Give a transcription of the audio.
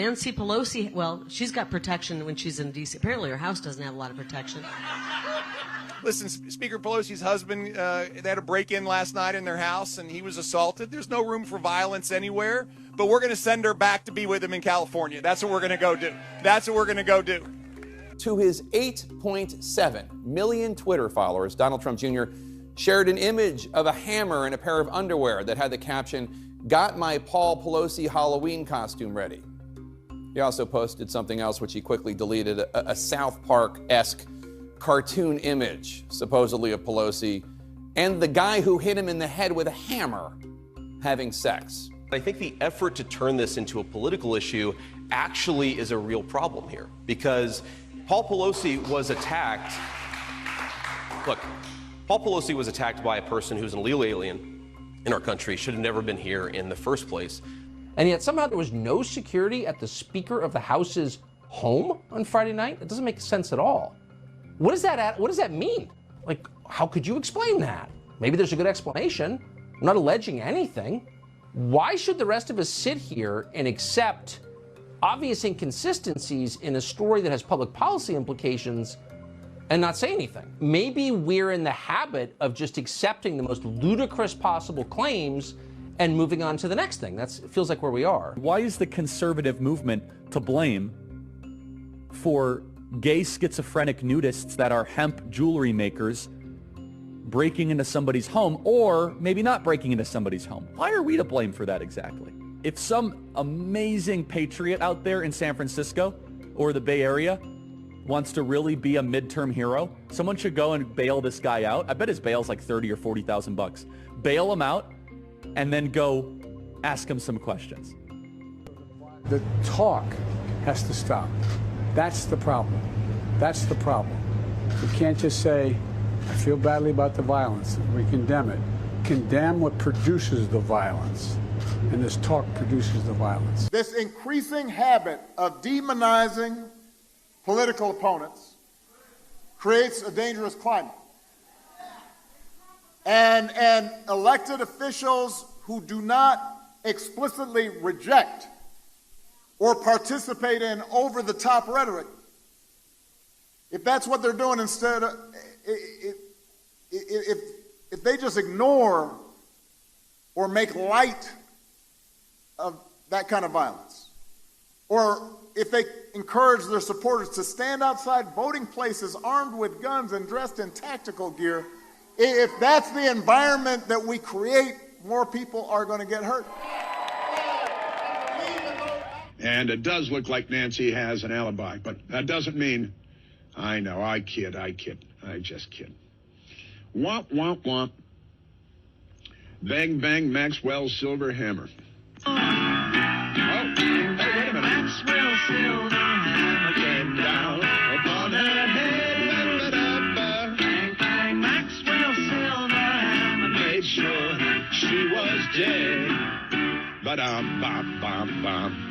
Nancy Pelosi, well, she's got protection when she's in D.C. Apparently her house doesn't have a lot of protection. Listen, Speaker Pelosi's husband, they had a break-in last night in their house, and he was assaulted. There's no room for violence anywhere, but we're going to send her back to be with him in California. That's what we're going to go do. That's what we're going to go do. To his 8.7 million Twitter followers, Donald Trump Jr. shared an image of a hammer and a pair of underwear that had the caption, "Got my Paul Pelosi Halloween costume ready." He also posted something else, which he quickly deleted, a South Park-esque cartoon image, supposedly of Pelosi, and the guy who hit him in the head with a hammer having sex. I think the effort to turn this into a political issue actually is a real problem here, because Paul Pelosi was attacked. Look, Paul Pelosi was attacked by a person who's an illegal alien in our country, should have never been here in the first place. And yet somehow there was no security at the Speaker of the House's home on Friday night? It doesn't make sense at all. What does that mean? Like, how could you explain that? Maybe there's a good explanation. I'm not alleging anything. Why should the rest of us sit here and accept obvious inconsistencies in a story that has public policy implications and not say anything? Maybe we're in the habit of just accepting the most ludicrous possible claims and moving on to the next thing. It feels like where we are. Why is the conservative movement to blame for gay schizophrenic nudists that are hemp jewelry makers breaking into somebody's home, or maybe not breaking into somebody's home? Why are we to blame for that exactly? If some amazing patriot out there in San Francisco or the Bay Area wants to really be a midterm hero, someone should go and bail this guy out. I bet his bail's like 30 or 40,000 bucks. Bail him out and then go ask him some questions. The talk has to stop. That's the problem. That's the problem. You can't just say, I feel badly about the violence. We condemn it. Condemn what produces the violence. And this talk produces the violence. This increasing habit of demonizing political opponents creates a dangerous climate. And elected officials who do not explicitly reject or participate in over-the-top rhetoric, if that's what they're doing instead of, if they just ignore or make light of that kind of violence, or if they encourage their supporters to stand outside voting places armed with guns and dressed in tactical gear, if that's the environment that we create, more people are going to get hurt. And it does look like Nancy has an alibi, but that doesn't mean, I know, I just kid. Womp, womp, womp. Bang, bang, Maxwell's silver hammer. Oh, hey, wait a minute. Maxwell's silver hammer came down upon her head. Bang, bang, Maxwell's silver hammer made sure she was dead. Ba-dum, bum, bum, bum.